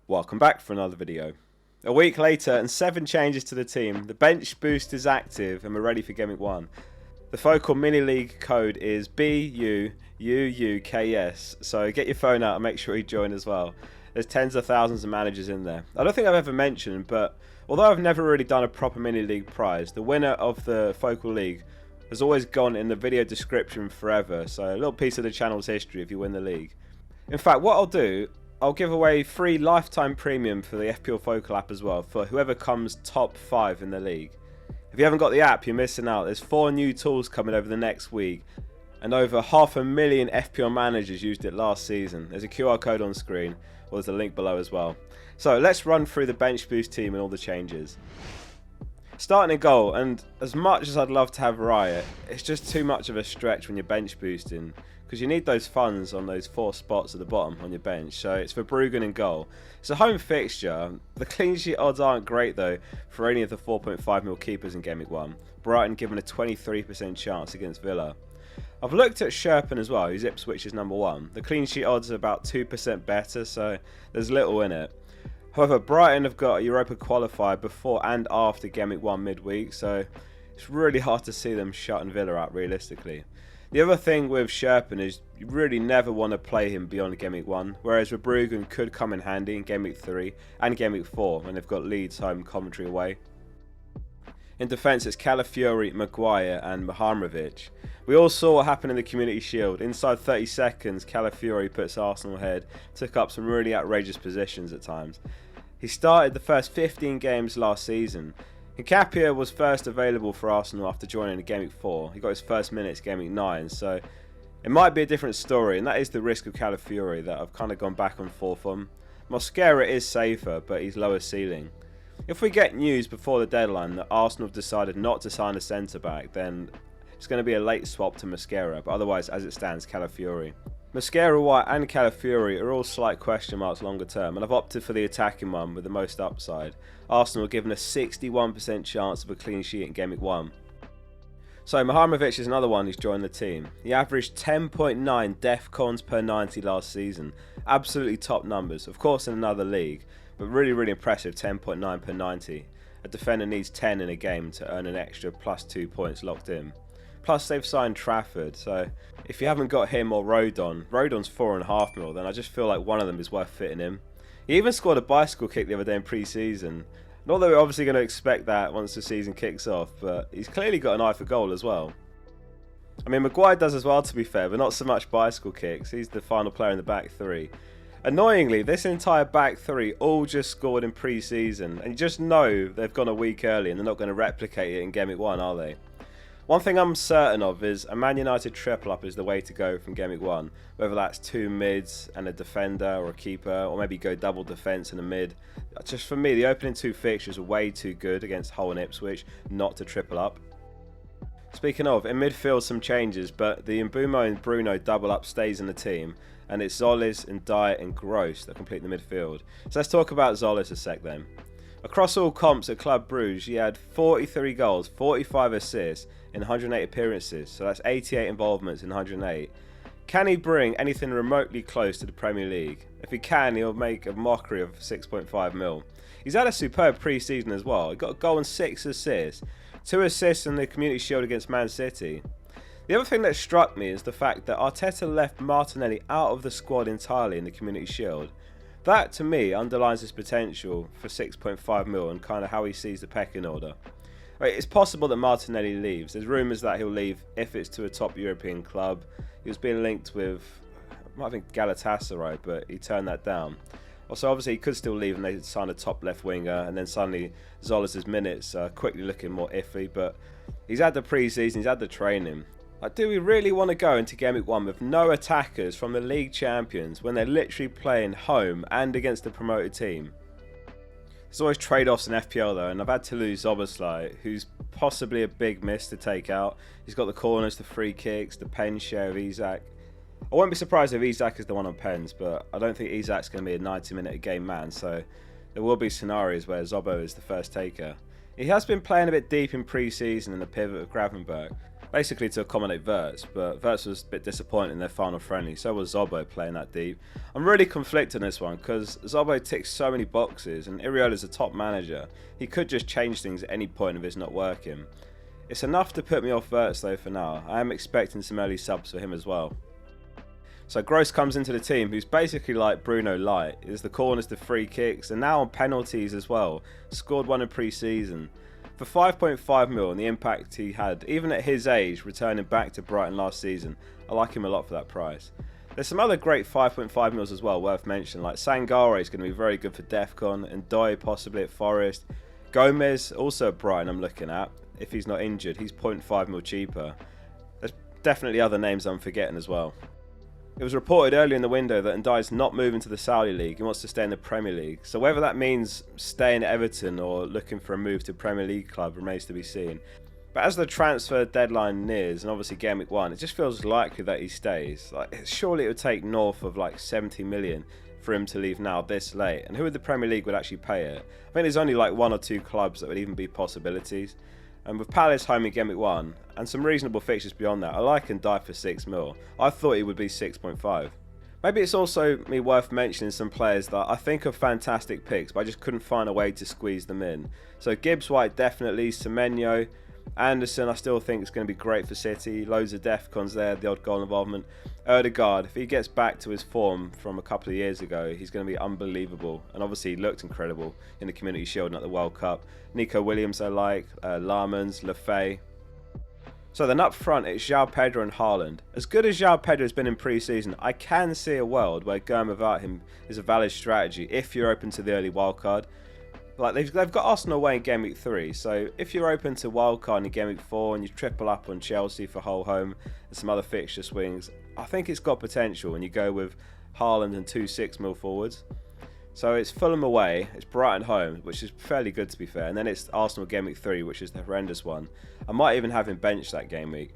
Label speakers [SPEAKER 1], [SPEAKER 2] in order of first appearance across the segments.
[SPEAKER 1] Welcome back for another video. A week later and 7 changes to the team. The bench boost is active and we're ready for Gameweek 1. The focal mini league code is BUUUKS, so get your phone out and make sure you join as well. There's tens of thousands of managers in there. I don't think I've ever mentioned, but although I've never really done a proper mini league prize, the winner of the focal league has always gone in the video description forever, so a little piece of the channel's history if you win the league. In fact, what I'll do, I'll give away free lifetime premium for the FPL Focal app as well for whoever comes top 5 in the league. If you haven't got the app, you're missing out. There's 4 new tools coming over the next week, and over 500,000 FPL managers used it last season. There's a QR code on screen, or there's a link below as well. So let's run through the bench boost team and all the changes. Starting in goal, and as much as I'd love to have Riot, it's just too much of a stretch when you're bench boosting, because you need those funds on those 4 spots at the bottom on your bench. So it's for Bruggen in goal. It's a home fixture. The clean sheet odds aren't great though for any of the 4.5mm keepers in Gameweek 1. Brighton given a 23% chance against Villa. I've looked at Sherpen as well, who's Ipswich's number 1. The clean sheet odds are about 2% better, so there's little in it. However, Brighton have got a Europa qualifier before and after Gameweek 1 midweek, so it's really hard to see them shutting Villa out realistically. The other thing with Sherpen is you really never want to play him beyond Gameweek 1, whereas with Bruggen could come in handy in Gameweek 3 and Gameweek 4 when they've got Leeds home, Coventry away. In defence, it's Calafiori, Maguire and Mihajlovic. We all saw what happened in the Community Shield. Inside 30 seconds, Calafiori puts Arsenal ahead, took up some really outrageous positions at times. He started the first 15 games last season. Nkapia was first available for Arsenal after joining in Gameweek 4. He got his first minutes Gameweek 9, so it might be a different story, and that is the risk of Calafiori that I've kind of gone back and forth on. Mosquera is safer, but he's lower ceiling. If we get news before the deadline that Arsenal have decided not to sign a centre-back, then it's going to be a late swap to Mosquera, but otherwise, as it stands, Calafiori. Mosquera, White and Calafiori are all slight question marks longer term, and I've opted for the attacking one with the most upside. Arsenal are given a 61% chance of a clean sheet in Gameweek 1. So Mihajlovic is another one who's joined the team. He averaged 10.9 DEFCONs per 90 last season. Absolutely top numbers, of course in another league, but really impressive 10.9 per 90. A defender needs 10 in a game to earn an extra +2 points locked in. Plus they've signed Trafford, so if you haven't got him or Rodon's 4.5mm, then I just feel like one of them is worth fitting him. He even scored a bicycle kick the other day in pre-season. Not that we're obviously going to expect that once the season kicks off, but he's clearly got an eye for goal as well. I mean, Maguire does as well, to be fair, but not so much bicycle kicks. He's the final player in the back 3. Annoyingly, this entire back 3 all just scored in pre-season, and you just know they've gone a week early and they're not going to replicate it in Gameweek 1, are they? One thing I'm certain of is a Man United triple up is the way to go from Gameweek 1, whether that's 2 mids and a defender or a keeper, or maybe go double defence and a mid. Just for me, the opening 2 fixtures are way too good against Hull and Ipswich not to triple up. Speaking of, in midfield some changes, but the Mbeumo and Bruno double up stays in the team, and it's Zolis and Diet and Gross that complete the midfield. So let's talk about Zolis a sec then. Across all comps at Club Brugge, he had 43 goals, 45 assists in 108 appearances, so that's 88 involvements in 108. Can he bring anything remotely close to the Premier League? If he can, he'll make a mockery of 6.5mm. He's had a superb pre-season as well. He got a goal and 6 assists, 2 assists in the Community Shield against Man City. The other thing that struck me is the fact that Arteta left Martinelli out of the squad entirely in the Community Shield. That, to me, underlines his potential for 6.5mm and kind of how he sees the pecking order. It's possible that Martinelli leaves. There's rumours that he'll leave if it's to a top European club. He was being linked with, I think, Galatasaray, but he turned that down. Also, obviously, he could still leave and they sign a top left winger, and then suddenly Zolis' minutes are quickly looking more iffy, but he's had the pre-season, he's had the training. Like, do we really want to go into Gameweek 1 with no attackers from the league champions when they're literally playing home and against the promoted team? There's always trade-offs in FPL though, and I've had to lose Zoboslai, who's possibly a big miss to take out. He's got the corners, the free kicks, the pen share of Isak. I won't be surprised if Isak is the one on pens, but I don't think Isak's going to be a 90-minute a game man, so there will be scenarios where Zobo is the first taker. He has been playing a bit deep in pre-season in the pivot of Gravenberg. basically to accommodate Wirtz, but Wirtz was a bit disappointed in their final friendly, so was Zobo playing that deep. I'm really conflicted in this one because Zobo ticks so many boxes and Iriola's a top manager. He could just change things at any point if it's not working. It's enough to put me off Wirtz though for now. I am expecting some early subs for him as well. So Gross comes into the team, who's basically like Bruno light. Is the corners to free kicks and now on penalties as well. Scored one in pre-season. For 5.5 mil and the impact he had, even at his age, returning back to Brighton last season, I like him a lot for that price. There's some other great 5.5 mils as well worth mentioning, like Sangare is going to be very good for Defcon, and Doi possibly at Forest. Gomez, also at Brighton I'm looking at, if he's not injured, he's 0.5 mil cheaper. There's definitely other names I'm forgetting as well. It was reported earlier in the window that Ndai's not moving to the Saudi League, he wants to stay in the Premier League. So whether that means staying at Everton or looking for a move to Premier League club remains to be seen. But as the transfer deadline nears, and obviously Gameweek 1, it just feels likely that he stays. Like, surely it would take north of like 70 million for him to leave now this late. And who in the Premier League would actually pay it? I think there's only like 1 or 2 clubs that would even be possibilities. And with Palace home in Gameweek 1, and some reasonable fixtures beyond that, I like Ndai for 6 mil. I thought he would be 6.5. Maybe it's also me worth mentioning some players that I think are fantastic picks, but I just couldn't find a way to squeeze them in. So Gibbs White definitely, Semenyo, Anderson I still think is going to be great for City, loads of Defcons there, the odd goal involvement. Ødegaard, if he gets back to his form from a couple of years ago, he's going to be unbelievable, and obviously he looked incredible in the Community Shield and at the World Cup. Nico Williams I like, Larmans, Lefay. So then up front it's João Pedro and Haaland. As good as João Pedro has been in pre-season, I can see a world where going without him is a valid strategy if you're open to the early wildcard. Like they've got Arsenal away in Gameweek 3, so if you're open to wildcard in Gameweek 4 and you triple up on Chelsea for whole home and some other fixture swings, I think it's got potential when you go with Haaland and 2 6 mil forwards. So it's Fulham away, it's Brighton home, which is fairly good to be fair, and then it's Arsenal Gameweek 3, which is the horrendous one. I might even have him benched that game week.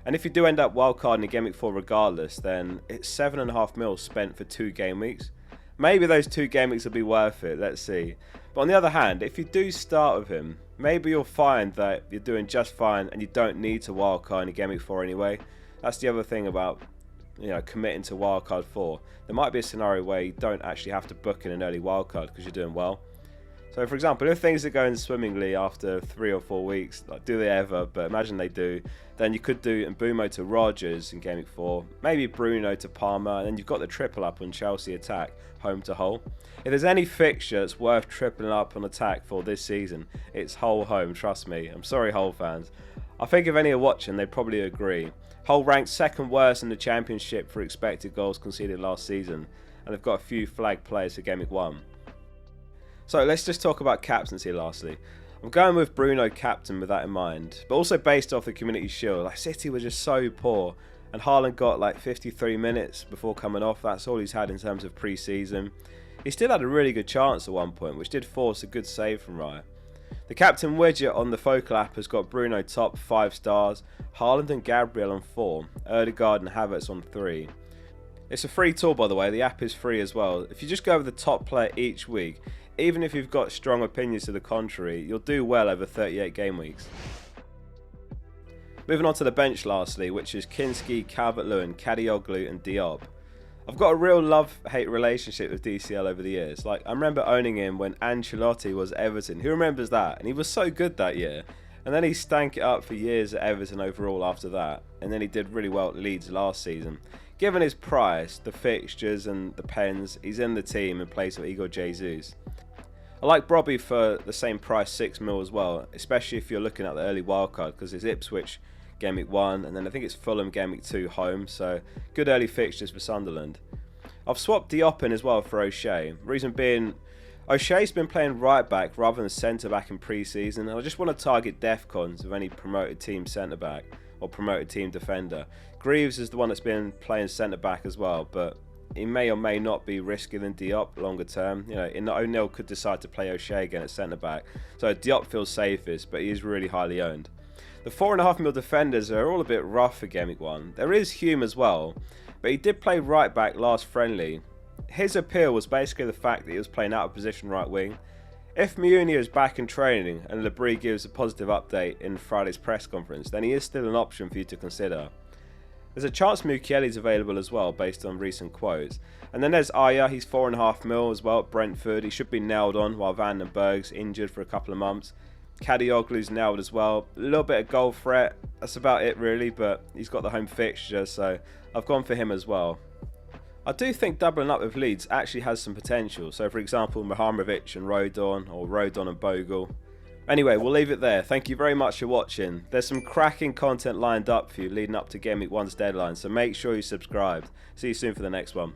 [SPEAKER 1] And if you do end up wildcarding in Gameweek 4 regardless, then it's 7.5 mil spent for 2 game weeks. Maybe those 2 game weeks will be worth it, let's see. But on the other hand, if you do start with him, maybe you'll find that you're doing just fine and you don't need to wildcard in Gameweek 4 anyway. That's the other thing about committing to wildcard 4. There might be a scenario where you don't actually have to book in an early wildcard because you're doing well. So for example, if things are going swimmingly after 3 or 4 weeks, like do they ever, but imagine they do, then you could do Mbumo to Rodgers in Gameweek 4, maybe Bruno to Palmer, and then you've got the triple up on Chelsea attack, home to Hull. If there's any fixture that's worth tripling up on attack for this season, it's Hull home, trust me. I'm sorry Hull fans. I think if any are watching, they'd probably agree. Hull ranked second worst in the Championship for expected goals conceded last season, and they've got a few flag players for Gameweek 1. So let's just talk about captains here lastly. I'm going with Bruno captain with that in mind, but also based off the Community Shield. Like City were just so poor, and Haaland got like 53 minutes before coming off. That's all he's had in terms of pre-season. He still had a really good chance at one point, which did force a good save from Raya. The captain widget on the Focal app has got Bruno top 5 stars, Haaland and Gabriel on 4, Ødegaard and Havertz on 3. It's a free tool by the way, the app is free as well. If you just go with the top player each week, even if you've got strong opinions to the contrary, you'll do well over 38 game weeks. Moving on to the bench lastly, which is Kinski, Calvert-Lewin, Kadioglu and Diop. I've got a real love-hate relationship with DCL over the years. Like, I remember owning him when Ancelotti was Everton. Who remembers that? And he was so good that year. And then he stank it up for years at Everton overall after that. And then he did really well at Leeds last season. Given his price, the fixtures and the pens, he's in the team in place of Igor Jesus. I like Brobby for the same price, 6 mil as well, especially if you're looking at the early wildcard, because it's Ipswich Gameweek 1, and then I think it's Fulham Gameweek 2 home, so good early fixtures for Sunderland. I've swapped Diop in as well for O'Shea. Reason being, O'Shea's been playing right back rather than centre back in pre-season, and I just want to target Defcons of any promoted team centre back or promoted team defender. Greaves is the one that's been playing centre back as well, but he may or may not be riskier than Diop longer term. O'Neill could decide to play O'Shea again at centre back, so Diop feels safest, but he is really highly owned. The 4.5 mil defenders are all a bit rough for Gameweek 1. There is Hume as well, but he did play right back last friendly. His appeal was basically the fact that he was playing out of position right wing. If Mourinho is back in training and Labrie gives a positive update in Friday's press conference, then he is still an option for you to consider. There's a chance Mukiele's available as well, based on recent quotes. And then there's Aya, he's 4.5 mil as well at Brentford. He should be nailed on while Van den Berg's injured for a couple of months. Kadioglu's nailed as well. A little bit of goal threat, that's about it really, but he's got the home fixture, so I've gone for him as well. I do think doubling up with Leeds actually has some potential. So for example, Mihajlovic and Rodon, or Rodon and Bogle. Anyway, we'll leave it there. Thank you very much for watching. There's some cracking content lined up for you leading up to Gameweek 1's deadline, so make sure you subscribe. See you soon for the next one.